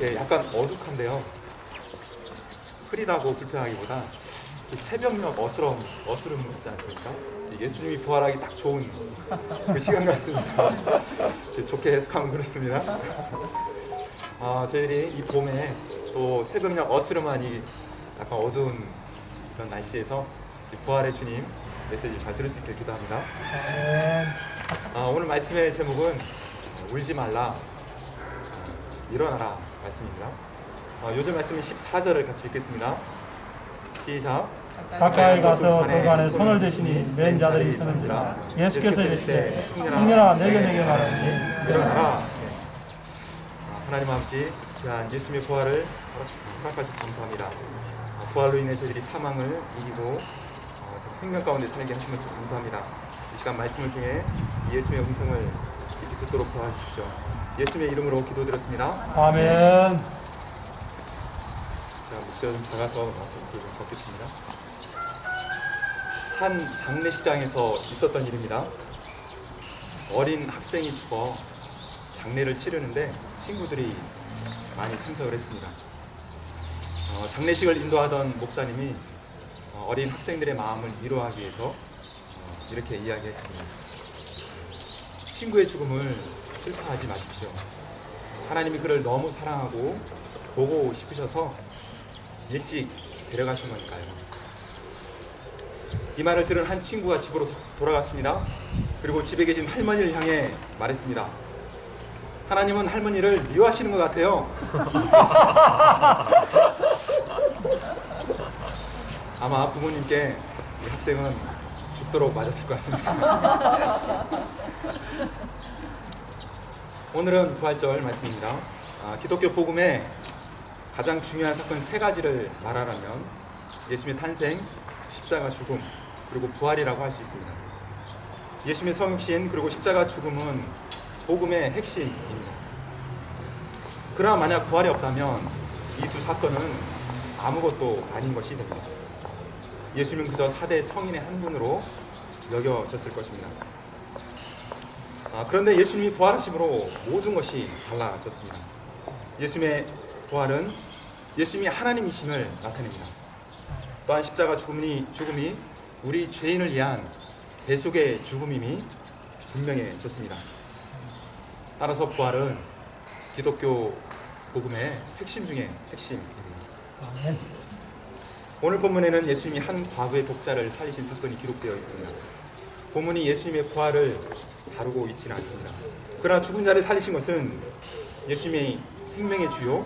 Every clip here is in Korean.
이렇게 약간 어둑한데요. 흐리다고 불편하기보다 새벽녘 어스름 같지 않습니까? 예수님이 부활하기 딱 좋은 그 시간 같습니다. 좋게 해석하면 그렇습니다. 저희들이 이 봄에 또 새벽녘 어스름한 이 약간 어두운 그런 날씨에서 부활의 주님 메시지 잘 들을 수 있게 기도합니다. 오늘 말씀의 제목은 울지 말라, 일어나라 말씀입니다. 요즘 말씀은 14절을 같이 읽겠습니다. 시작. 가까이 가서 그간에 손을 대시니 맨 자들이 서는지라. 예수께서 이르시되 청년아 내게 말하니 일어나라. 하나님 아버지, 귀한 예수님의 부활을 허락하셔서 감사합니다. 부활로 인해 저희들이 사망을 이기고 생명 가운데 살게 하신 것을 감사합니다. 이 시간 말씀을 통해 예수님의 음성을 깊이 듣도록 도와주십시오. 예수님의 이름으로 기도드렸습니다. 아멘. 자, 목소리가 좀 작아서 말씀을 좀 걷겠습니다. 한 장례식장에서 있었던 일입니다. 어린 학생이 죽어 장례를 치르는데 친구들이 많이 참석을 했습니다. 장례식을 인도하던 목사님이 어린 학생들의 마음을 위로하기 위해서 이렇게 이야기했습니다. 친구의 죽음을 슬퍼하지 마십시오. 하나님이 그를 너무 사랑하고 보고 싶으셔서 일찍 데려가신 거니까요. 이 말을 들은 한 친구가 집으로 돌아갔습니다. 그리고 집에 계신 할머니를 향해 말했습니다. 하나님은 할머니를 미워하시는 것 같아요. 아마 부모님께 이 학생은 죽도록 맞았을 것 같습니다. 오늘은 부활절 말씀입니다. 기독교 복음의 가장 중요한 사건 세 가지를 말하라면 예수님의 탄생, 십자가 죽음, 그리고 부활이라고 할 수 있습니다. 예수님의 성육신 그리고 십자가 죽음은 복음의 핵심입니다. 그러나 만약 부활이 없다면 이 두 사건은 아무것도 아닌 것이 됩니다. 예수님은 그저 4대 성인의 한 분으로 여겨졌을 것입니다. 그런데 예수님이 부활하심으로 모든 것이 달라졌습니다. 예수님의 부활은 예수님이 하나님이심을 나타냅니다. 또한 십자가 죽음이 우리 죄인을 위한 대속의 죽음임이 분명해졌습니다. 따라서 부활은 기독교 복음의 핵심 중의 핵심입니다. 오늘 본문에는 예수님이 한 과부의 독자를 살리신 사건이 기록되어 있습니다. 본문이 예수님의 부활을 다루고 있지는 않습니다. 그러나 죽은 자를 살리신 것은 예수님의 생명의 주요,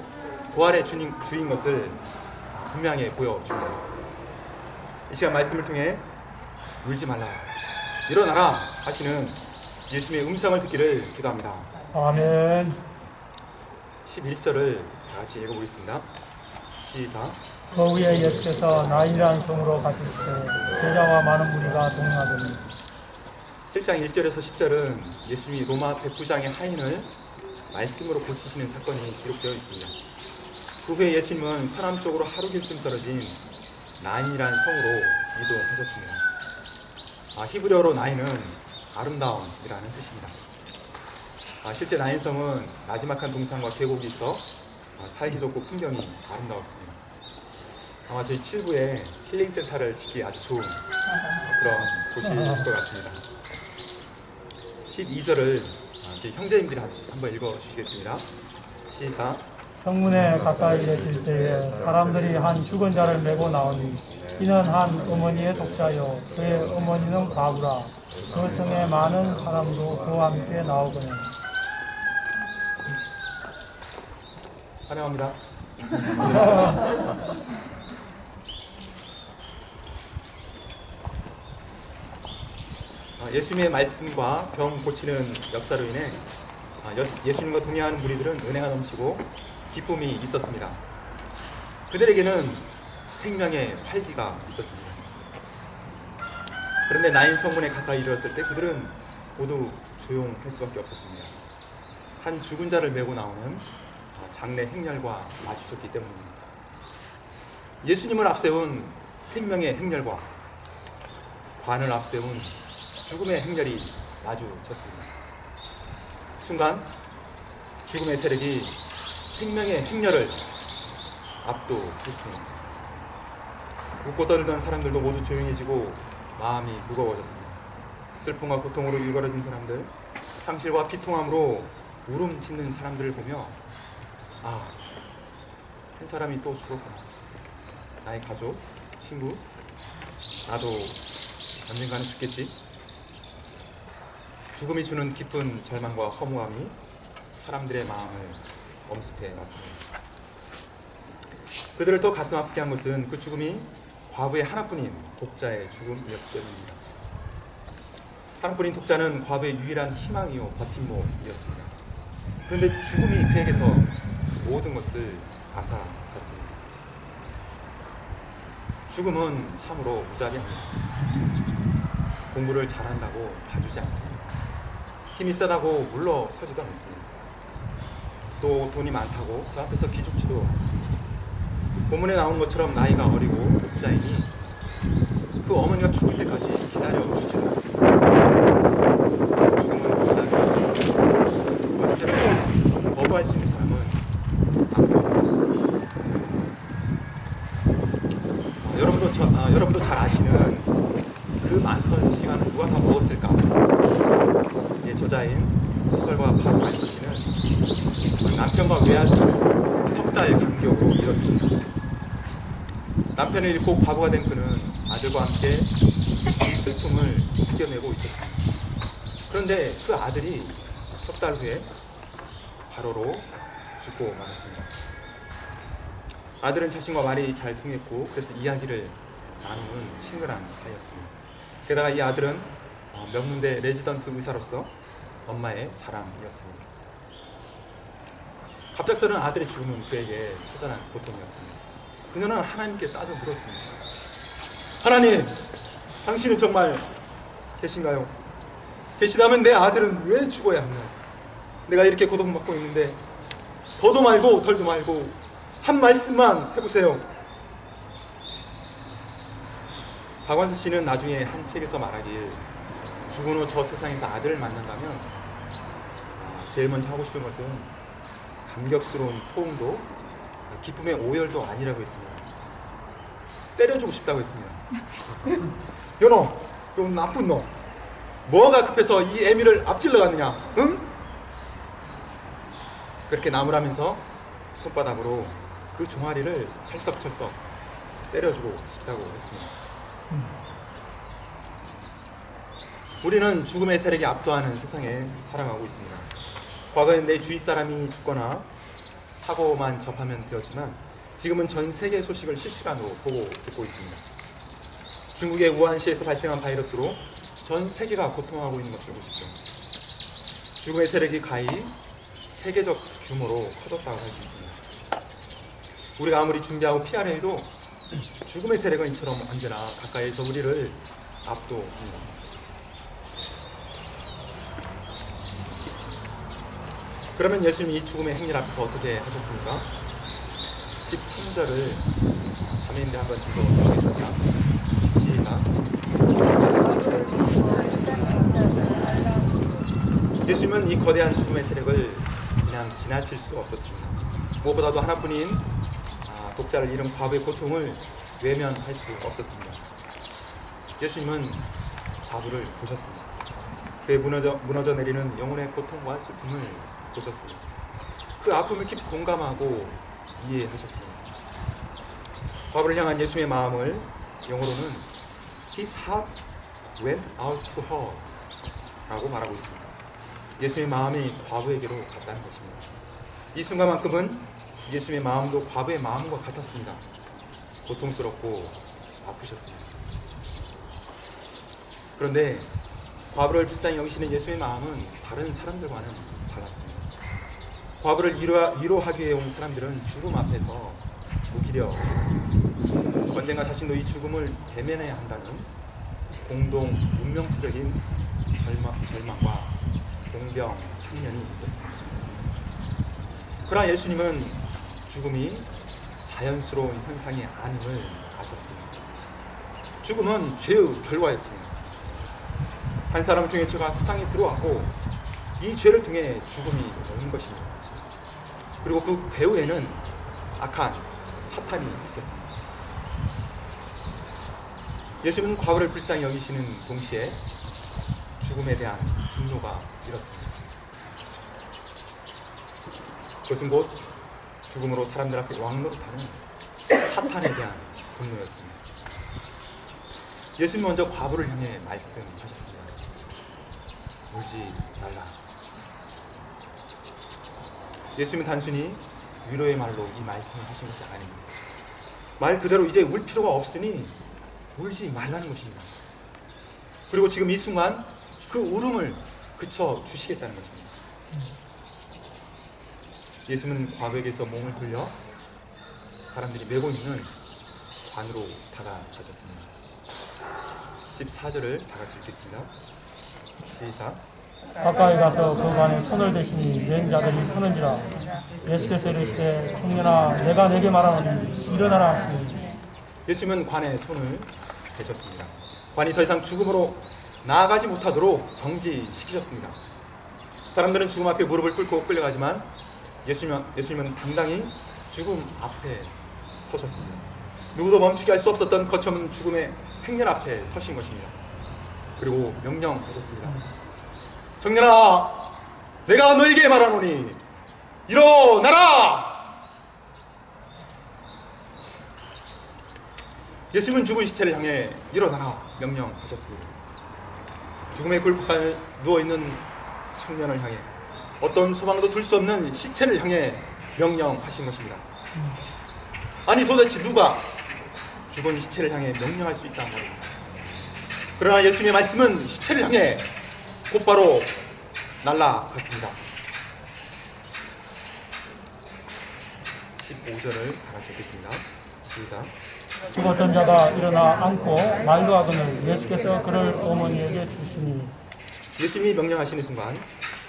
부활의 주인 것을 분명히 보여줍니다. 이 시간 말씀을 통해 울지 말라, 일어나라 하시는 예수님의 음성을 듣기를 기도합니다. 아멘. 11절을 다 같이 읽어보겠습니다. 시작. 그 후에 예수께서 나인이라는 성으로 가실 때 제자와 많은 무리가 동행하더니 7장 1절에서 10절은 예수님이 로마 백부장의 하인을 말씀으로 고치시는 사건이 기록되어 있습니다. 그 후에 예수님은 서남 쪽으로 하루 길쯤 떨어진 나인이라는 성으로 이동하셨습니다. 히브리어로 나인은 아름다움이라는 뜻입니다. 실제 나인성은 나지막한 동산과 계곡이 있어 살기 좋고 풍경이 아름다웠습니다. 아마 저희 7부에 힐링센터를 짓기 아주 좋은 그런 곳일 것 같습니다. 12절을 저희 형제님들이 한번 읽어주시겠습니다. 시작. 성문에 가까이 계실 때에 사람들이 한 죽은 자를 메고 나오니 이는 한 어머니의 독자요 그의 어머니는 과부라. 그 성에 많은 사람도 그와 함께 나오거늘. 환영합니다. 예수님의 말씀과 병 고치는 역사로 인해 예수님과 동행하는 무리들은 은혜가 넘치고 기쁨이 있었습니다. 그들에게는 생명의 활기가 있었습니다. 그런데 나인 성문에 가까이 이르렀을 때 그들은 모두 조용할 수밖에 없었습니다. 한 죽은 자를 메고 나오는 장례 행렬과 마주쳤기 때문입니다. 예수님을 앞세운 생명의 행렬과 관을 앞세운 죽음의 행렬이 마주쳤습니다. 순간 죽음의 세력이 생명의 행렬을 압도했습니다. 웃고 떠들던 사람들도 모두 조용해지고 마음이 무거워졌습니다. 슬픔과 고통으로 일그러진 사람들, 상실과 비통함으로 울음 짓는 사람들을 보며 한 사람이 또 죽었구나. 나의 가족, 친구, 나도 언젠가는 죽겠지. 죽음이 주는 깊은 절망과 허무함이 사람들의 마음을 엄습해 왔습니다. 그들을 더 가슴 아프게 한 것은 그 죽음이 과부의 하나뿐인 독자의 죽음이었기 때문입니다. 하나뿐인 독자는 과부의 유일한 희망이요 버팀목이었습니다. 그런데 죽음이 그에게서 모든 것을 앗아갔습니다. 죽음은 참으로 무자비합니다. 공부를 잘한다고 봐주지 않습니다. 힘이 세다고 물러서지도 않습니다. 또 돈이 많다고 그 앞에서 기죽지도 않습니다. 본문에 나오는 것처럼 나이가 어리고 독자이니 그 어머니가 죽을 때까지 기다려주지도 않습니다. 죽음은 무자비합니다. 권세를 거부할 수 있는 사람은 아무도 없습니다. 여러분도 잘 아시는 그 많던 시간을 누가 다 먹었을까? 저자인 소설가 박완서 씨는 남편과 외아들을 석 달 간격으로 잃었습니다. 남편을 잃고 과부가 된 그는 아들과 함께 이 슬픔을 이겨내고 있었습니다. 그런데 그 아들이 석 달 후에 과로로 죽고 말았습니다. 아들은 자신과 말이 잘 통했고 그래서 이야기를 나누는 친근한 사이였습니다. 게다가 이 아들은 명문대 레지던트 의사로서 엄마의 자랑이었습니다. 갑작스러운 아들의 죽음은 그에게 처절한 고통이었습니다. 그녀는 하나님께 따져 물었습니다. 하나님, 당신은 정말 계신가요? 계시다면 내 아들은 왜 죽어야 하나요? 내가 이렇게 고통받고 있는데 더도 말고 덜도 말고 한 말씀만 해보세요. 박완서 씨는 나중에 한 책에서 말하길 죽은 후 저 세상에서 아들을 만난다면 제일 먼저 하고 싶은 것은 감격스러운 포옹도 기쁨의 오열도 아니라고 했습니다. 때려주고 싶다고 했습니다. 연호, 요 나쁜 놈, 뭐가 급해서 이 애미를 앞질러 갔느냐? 응? 그렇게 나무라면서 손바닥으로 그 종아리를 철썩철썩 때려주고 싶다고 했습니다. 우리는 죽음의 세력이 압도하는 세상에 살아가고 있습니다. 과거엔 내 주위 사람이 죽거나 사고만 접하면 되었지만 지금은 전 세계 소식을 실시간으로 보고 듣고 있습니다. 중국의 우한시에서 발생한 바이러스로 전 세계가 고통하고 있는 것을 보십시오. 죽음의 세력이 가히 세계적 규모로 커졌다고 할 수 있습니다. 우리가 아무리 준비하고 피하려 해도 죽음의 세력은 이처럼 언제나 가까이에서 우리를 압도합니다. 그러면 예수님이 이 죽음의 행렬 앞에서 어떻게 하셨습니까? 13절을 자매님들 한번 읽어보겠습니다. 시작. 예수님은 이 거대한 죽음의 세력을 그냥 지나칠 수 없었습니다. 무엇보다도 하나뿐인 독자를 잃은 과부의 고통을 외면할 수 없었습니다. 예수님은 과부를 보셨습니다. 그의 무너져 내리는 영혼의 고통과 슬픔을 보셨습니다. 그 아픔을 깊이 공감하고 이해하셨습니다. 과부를 향한 예수님의 마음을 영어로는 His heart went out to her 라고 말하고 있습니다. 예수님의 마음이 과부에게로 갔다는 것입니다. 이 순간만큼은 예수님의 마음도 과부의 마음과 같았습니다. 고통스럽고 아프셨습니다. 그런데 과부를 불쌍히 여기시는 예수의 마음은 다른 사람들과는 달랐습니다. 과부를 위로하기 위해 온 사람들은 죽음 앞에서 무기력했습니다. 언젠가 자신도 이 죽음을 대면해야 한다는 공동 운명체적인 절망과 공병상련이 있었습니다. 그러나 예수님은 죽음이 자연스러운 현상이 아님을 아셨습니다. 죽음은 죄의 결과였습니다. 한 사람을 통해 죄가 세상에 들어왔고 이 죄를 통해 죽음이 오는 것입니다. 그리고 그 배후에는 악한 사탄이 있었습니다. 예수님은 과거를 불쌍히 여기시는 동시에 죽음에 대한 분노가 일었습니다. 그것은 곧 죽음으로 사람들 앞에 왕노릇하는 사탄에 대한 분노였습니다. 예수님 먼저 과부를 향해 말씀하셨습니다. 울지 말라. 예수님은 단순히 위로의 말로 이 말씀을 하신 것이 아닙니다. 말 그대로 이제 울 필요가 없으니 울지 말라는 것입니다. 그리고 지금 이 순간 그 울음을 그쳐 주시겠다는 것입니다. 예수님은 과부에게서 몸을 돌려 사람들이 메고 있는 관으로 다가가셨습니다. 14절을 다 같이 읽겠습니다. 시작. 가까이 가서 그 관에 손을 대시니 맨 자들이 서는지라. 예수께서 이르시되 청년아 내가 내게 말하노니 일어나라 하시니. 예수님은 관에 손을 대셨습니다. 관이 더 이상 죽음으로 나아가지 못하도록 정지시키셨습니다. 사람들은 죽음 앞에 무릎을 꿇고 끌려가지만 예수님은 당당히 죽음 앞에 서셨습니다. 누구도 멈추게 할 수 없었던 거쳐없는 죽음의 행렬 앞에 서신 것입니다. 그리고 명령하셨습니다. 청년아, 내가 너에게 말하노니 일어나라! 예수님은 죽은 시체를 향해 일어나라 명령하셨습니다. 죽음의 굴판에 누워있는 청년을 향해, 어떤 소망도 둘 수 없는 시체를 향해 명령하신 것입니다. 아니 도대체 누가 죽은 시체를 향해 명령할 수 있단 말입니다. 그러나 예수님의 말씀은 시체를 향해 곧바로 날아갔습니다. 15절을 다 같이 읽겠습니다. 시작. 죽었던 자가 일어나 앉고 말도 하거늘 예수께서 그를 어머니에게 주시니. 예수님이 명령하시는 순간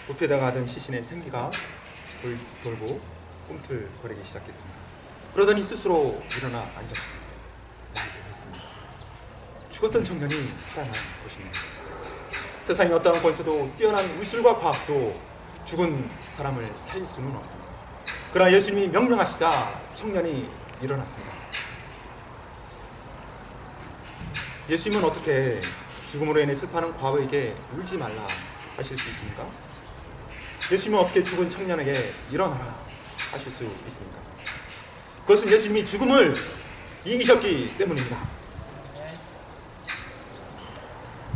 부패당하던 하던 시신의 생기가 돌고 꿈틀거리기 시작했습니다. 그러더니 스스로 일어나 앉았습니다. 말도 했습니다. 죽었던 청년이 살아난 것입니다. 세상의 어떠한 권세도 뛰어난 의술과 과학도 죽은 사람을 살릴 수는 없습니다. 그러나 예수님이 명령하시자 청년이 일어났습니다. 예수님은 어떻게 죽음으로 인해 슬퍼하는 과부에게 울지 말라 하실 수 있습니까? 예수님은 어떻게 죽은 청년에게 일어나라 하실 수 있습니까? 그것은 예수님이 죽음을 이기셨기 때문입니다.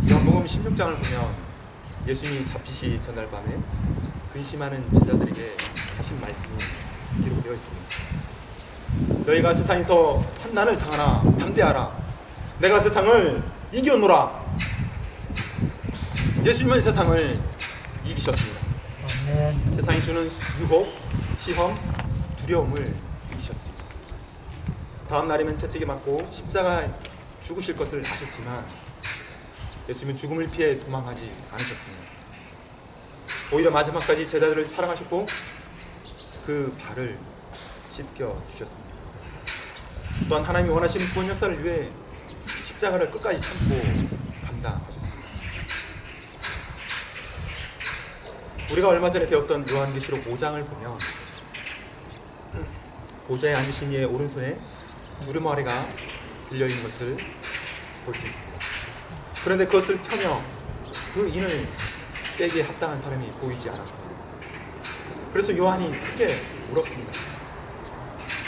요한복음 16장을 보면 예수님이 잡히시 전날 밤에 근심하는 제자들에게 하신 말씀이 기록되어 있습니다. 너희가 세상에서 환난을 당하나 담대하라. 내가 세상을 이겨노라. 예수님은 세상을 이기셨습니다. 아멘. 세상이 주는 유혹, 시험, 두려움을 이기셨습니다. 다음 날이면 채찍에 맞고 십자가에 죽으실 것을 아셨지만 예수님은 죽음을 피해 도망하지 않으셨습니다. 오히려 마지막까지 제자들을 사랑하셨고 그 발을 씻겨 주셨습니다. 또한 하나님이 원하시는 구원 역사를 위해 십자가를 끝까지 참고 감당하셨습니다. 우리가 얼마 전에 배웠던 요한계시록 5장을 보면 보좌에 앉으신 이의 오른손에 두루마리가 들려있는 것을 볼 수 있습니다. 그런데 그것을 펴며 그 인을 빼기에 합당한 사람이 보이지 않았습니다. 그래서 요한이 크게 울었습니다.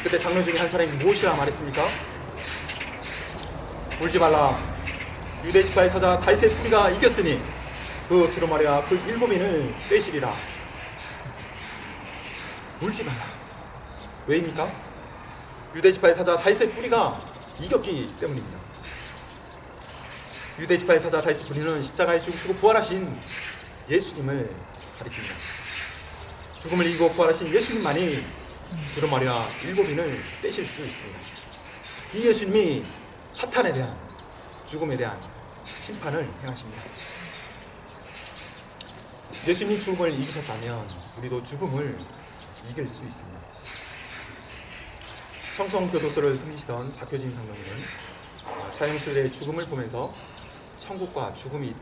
그때 장로 중에 한 사람이 무엇이라 말했습니까? 울지 말라. 유대 지파의 사자 다윗의 뿌리가 이겼으니 그 두루마리와 그 7인을 떼시리라. 울지 말라. 왜입니까? 유대 지파의 사자 다윗의 뿌리가 이겼기 때문입니다. 유대 지파의 사자 다윗의 뿌리는 십자가에 죽으시고 부활하신 예수님을 가리킵니다. 죽음을 이기고 부활하신 예수님만이 두루마리와 7인을 떼실 수 있습니다. 이 예수님이 사탄에 대한, 죽음에 대한 심판을 행하십니다. 예수님이 죽음을 이기셨다면 우리도 죽음을 이길 수 있습니다. 청송교도소를 섬기시던 박효진 장로님은 사형수들의 죽음을 보면서 천국과 지옥이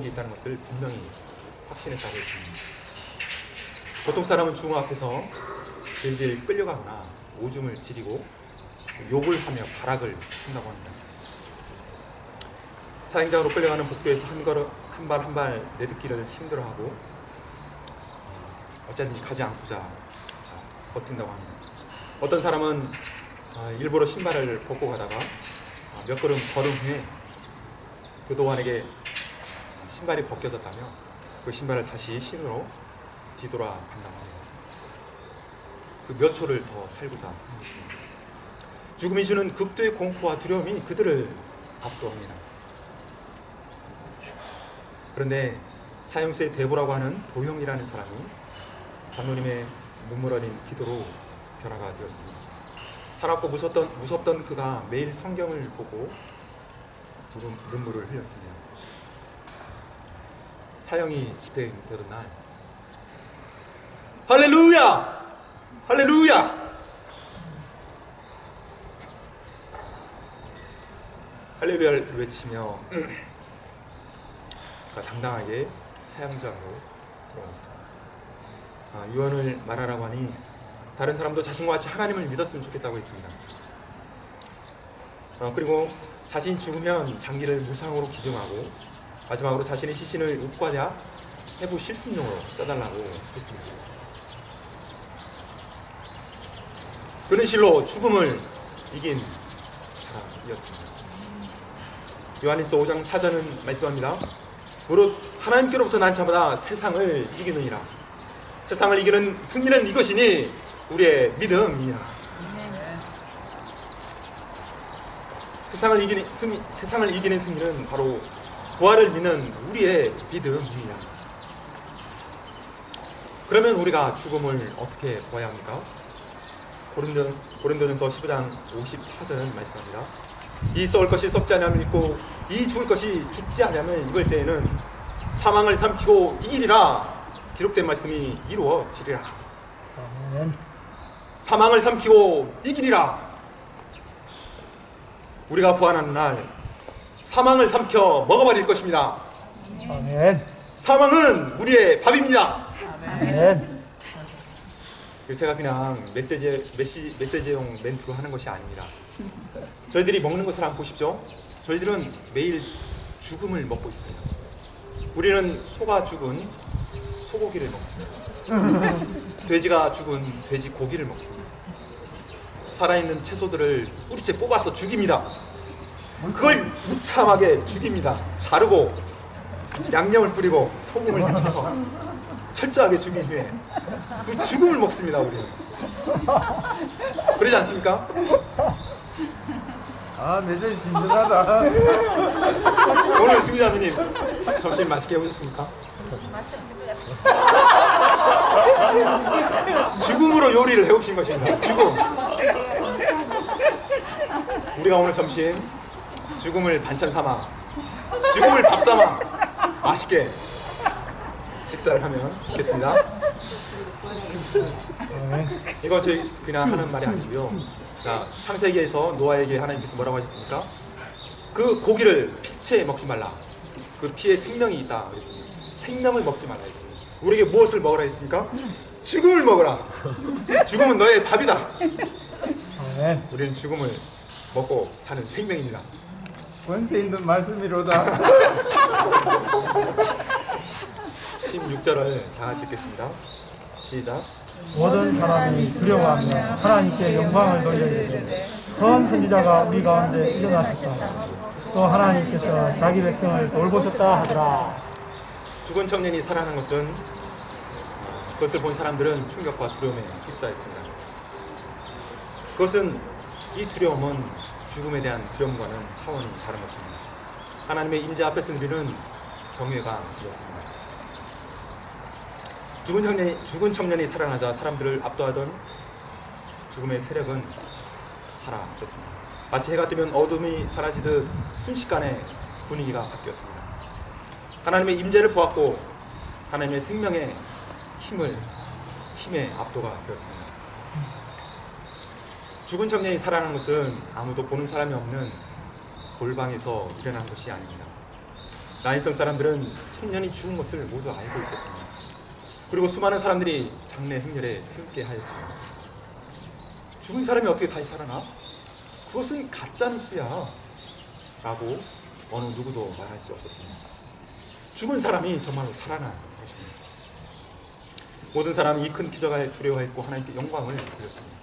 있다는 것을 분명히 확신했다고 했습니다. 보통 사람은 중어 앞에서 질질 끌려가거나 오줌을 지리고 욕을 하며 발악을 한다고 합니다. 사형장으로 끌려가는 복도에서 한 발 한 발 내딛기를 힘들어하고 어쩌든지 가지 않고자 버틴다고 합니다. 어떤 사람은 일부러 신발을 벗고 가다가 몇 걸음 걸은 후에 교도관에게 신발이 벗겨졌다며 그 신발을 다시 신으로 뒤돌아간다고 합니다. 그 몇 초를 더 살고자 합니다. 죽음이 주는 극도의 공포와 두려움이 그들을 압도합니다. 그런데 사형수의 대부라고 하는 도형이라는 사람이 장로님의 눈물 어린 기도로 변화가 되었습니다. 살았고 무섭던 그가 매일 성경을 보고 눈물을 흘렸습니다. 사형이 집행되던 날, 할렐루야! 할렐루야! 할렐루야를 외치며 당당하게 사형장으로 들어갔습니다. 유언을 말하라고 하니 다른 사람도 자신과 같이 하나님을 믿었으면 좋겠다고 했습니다. 그리고 자신이 죽으면 장기를 무상으로 기증하고 마지막으로 자신의 시신을 읍과냐 해부 실습용으로 써달라고 했습니다. 그는 실로 죽음을 이긴 사람이었습니다. 요한일서 5장 4절은 말씀합니다. 무릇 하나님께로부터 난 자마다 세상을 이기느니라. 세상을 이기는 승리는 이것이니 우리의 믿음이니라. 세상을 이기는 승리는 바로 부활을 믿는 우리의 믿음이니라. 그러면 우리가 죽음을 어떻게 보아야 합니까? 고린도전서 15장 54절은 말씀합니다. 이 썩을 것이 썩지 아니함을 믿고 이 죽을 것이 죽지 아니함을 입을 때에는 사망을 삼키고 이기리라. 기록된 말씀이 이루어지리라. 아멘. 사망을 삼키고 이기리라. 우리가 부활하는 날 사망을 삼켜 먹어버릴 것입니다. 아멘. 사망은 우리의 밥입니다. 아멘. 제가 그냥 메시지용 멘트로 하는 것이 아닙니다. 저희들이 먹는 것을 한번 보십시오. 저희들은 매일 죽음을 먹고 있습니다. 우리는 소가 죽은 소고기를 먹습니다. 돼지가 죽은 돼지 고기를 먹습니다. 살아있는 채소들을 뿌리째 뽑아서 죽입니다. 그걸 무참하게 죽입니다. 자르고 양념을 뿌리고 소금을 묻혀서 철저하게 죽인 후에 그 죽음을 먹습니다. 우리는 그러지 않습니까? 메시지 신선하다. 오늘 승리자매님 점심 맛있게 해보셨습니까? 맛이 없을 것 같아요. 죽음으로 요리를 해오신 것입니다. 죽음. 우리가 오늘 점심 죽음을 반찬 삼아, 죽음을 밥 삼아 맛있게 식사를 하면 좋겠습니다. 이거 저희 그냥 하는 말이 아니고요. 자, 창세기에서 노아에게 하나님께서 뭐라고 하셨습니까? 그 고기를 피채 먹지 말라. 그 피에 생명이 있다 그랬습니다. 생명을 먹지 말라 했습니다. 우리에게 무엇을 먹으라 했습니까? 죽음을 먹으라. 죽음은 너의 밥이다. 아멘. 우리는 죽음을 먹고 사는 생명입니다. 권세 있는 말씀이로다. 16절을 다 같이 읽겠습니다. 시작. 모든 사람이 두려워하며 하나님께 영광을 돌리되 선 선지자가 우리 가운데 일어나셨다. 또 하나님께서 자기 백성을 돌보셨다 하더라. 죽은 청년이 살아난 것은 그것을 본 사람들은 충격과 두려움에 휩싸였습니다. 그것은 이 두려움은 죽음에 대한 두려움과는 차원이 다른 것입니다. 하나님의 임재 앞에서 누리는 경외가 되었습니다. 죽은 청년이 살아나자 사람들을 압도하던 죽음의 세력은 사라졌습니다. 마치 해가 뜨면 어둠이 사라지듯 순식간에 분위기가 바뀌었습니다. 하나님의 임재를 보았고 하나님의 생명의 힘의 압도가 되었습니다. 죽은 청년이 살아난 것은 아무도 보는 사람이 없는 골방에서 일어난 것이 아닙니다. 나인성 사람들은 청년이 죽은 것을 모두 알고 있었습니다. 그리고 수많은 사람들이 장례 행렬에 함께 하였습니다. 죽은 사람이 어떻게 다시 살아나? 그것은 가짜 뉴스야 라고 어느 누구도 말할 수 없었습니다. 죽은 사람이 정말로 살아난 것입니다. 모든 사람이 이 큰 기적에 두려워했고 하나님께 영광을 돌렸습니다.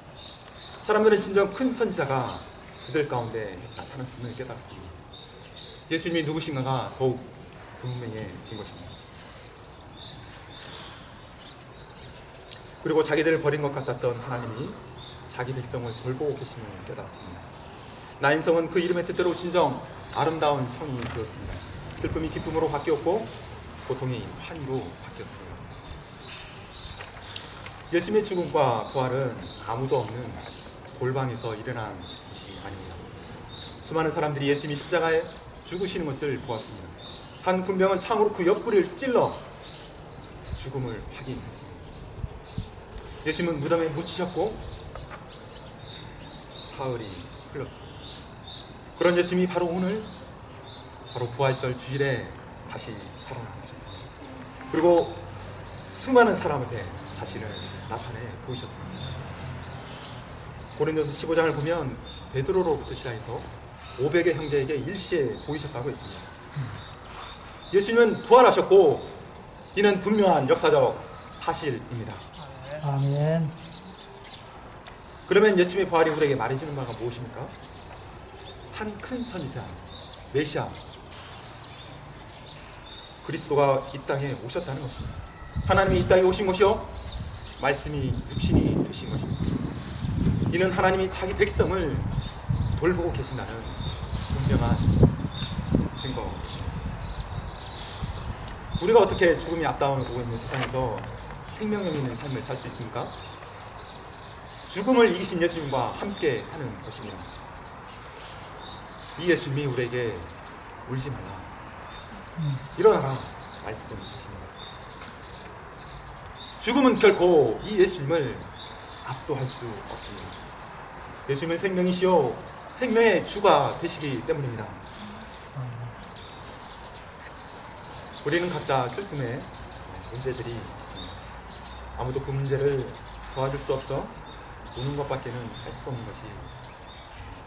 사람들은 진정 큰 선지자가 그들 가운데 나타났음을 깨달았습니다. 예수님이 누구신가가 더욱 분명해진 것입니다. 그리고 자기들을 버린 것 같았던 하나님이 자기 백성을 돌보고 계심을 깨달았습니다. 나인 성은 그 이름의 뜻대로 진정 아름다운 성이 되었습니다. 슬픔이 기쁨으로 바뀌었고 고통이 환희로 바뀌었습니다. 예수님의 죽음과 부활은 아무도 없는 골방에서 일어난 것이 아닙니다. 수많은 사람들이 예수님이 십자가에 죽으시는 것을 보았습니다. 한 군병은 창으로 그 옆구리를 찔러 죽음을 확인했습니다. 예수님은 무덤에 묻히셨고 사흘이 흘렀습니다. 그런 예수님이 바로 오늘 바로 부활절 주일에 다시 살아나셨습니다. 그리고 수많은 사람한테 자신을 나타내 보이셨습니다. 고린도서 15장을 보면 베드로로부터 시작해서 500의 형제에게 일시에 보이셨다고 했습니다. 예수님은 부활하셨고 이는 분명한 역사적 사실입니다. 아멘. 그러면 예수님의 부활이 우리에게 말해주는 바가 무엇입니까? 한 큰 선지자 메시아 그리스도가 이 땅에 오셨다는 것입니다. 하나님이 이 땅에 오신 것이요 말씀이 육신이 되신 것입니다. 이는 하나님이 자기 백성을 돌보고 계신다는 분명한 증거입니다. 우리가 어떻게 죽음이 앞다운을 보고 있는 세상에서 생명력 있는 삶을 살 수 있습니까? 죽음을 이기신 예수님과 함께 하는 것입니다. 이 예수님이 우리에게 울지 말라, 일어나라 말씀하십니다. 죽음은 결코 이 예수님을 압도할 수 없습니다. 예수님은 생명이시요 생명의 주가 되시기 때문입니다. 우리는 각자 슬픔에 문제들이 있습니다. 아무도 그 문제를 도와줄 수 없어 우는 것밖에는 할 수 없는 것이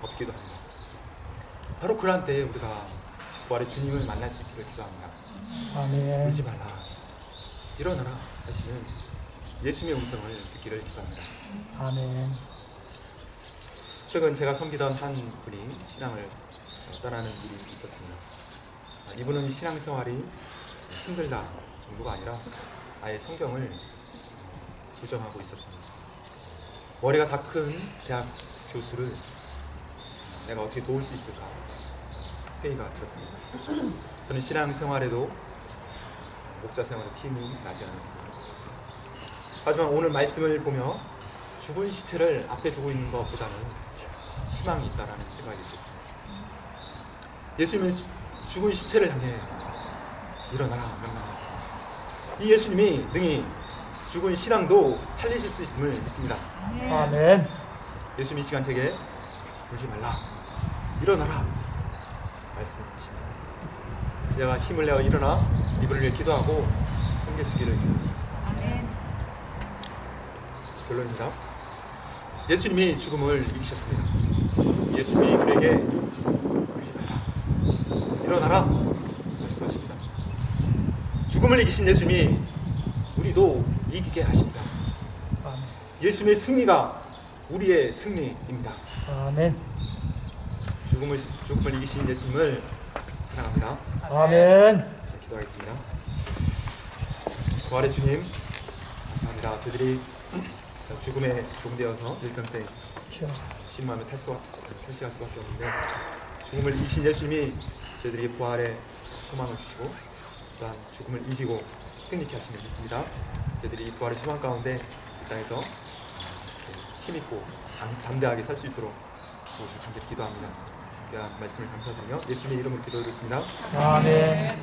없기도 합니다. 바로 그러한 때에 우리가 부활의 주님을 만날 수 있기를 기도합니다. 아멘. 울지 말라, 일어나라 하시는 예수님의 음성을 듣기를 기도합니다. 아멘. 최근 제가 섬기던 한 분이 신앙을 떠나는 일이 있었습니다. 이분은 신앙생활이 힘들다 정도가 아니라 아예 성경을 부정하고 있었습니다. 머리가 다 큰 대학 교수를 내가 어떻게 도울 수 있을까 회의가 들었습니다. 저는 신앙생활에도 목자 생활에 힘이 나지 않았습니다. 하지만 오늘 말씀을 보며 죽은 시체를 앞에 두고 있는 것보다는 희망이 있다라는 생각이 들었습니다. 예수님은 죽은 시체를 향해 일어나라 명령하셨습니다. 이 예수님이 능히 죽은 신앙도 살리실 수 있음을 믿습니다. 아멘. 예수님이 시간 제게 울지 말라, 일어나라 말씀하십니다. 제가 힘을 내어 일어나 이분을 위해 기도하고 섬겨주기를 기도합니다. 결론입니다. 예수님이 죽음을 이기셨습니다. 예수님이 우리에게 울지 말라, 일어나라 말씀하십니다. 죽음을 이기신 예수님이 우리도 이기게 하십니다. 아멘. 예수님의 승리가 우리의 승리입니다. 아멘. 죽음을 이기신 예수님을 찬양합니다. 아멘. 자, 기도하겠습니다. 부활의 주님 감사합니다. 저희들이 죽음에 종되어서 일평생 신마음에 탈시할 수밖에 없는데 죽음을 이기신 예수님이 저희들이 부활의 소망을 주시고 또한 죽음을 이기고 승리케 하심을 믿습니다. 저희들이 이 부활의 소망 가운데 이 땅에서 힘있고 담대하게 살 수 있도록 무엇을 간절히 기도합니다. 귀한 말씀을 감사드리며 예수님의 이름으로 기도드렸습니다. 아멘.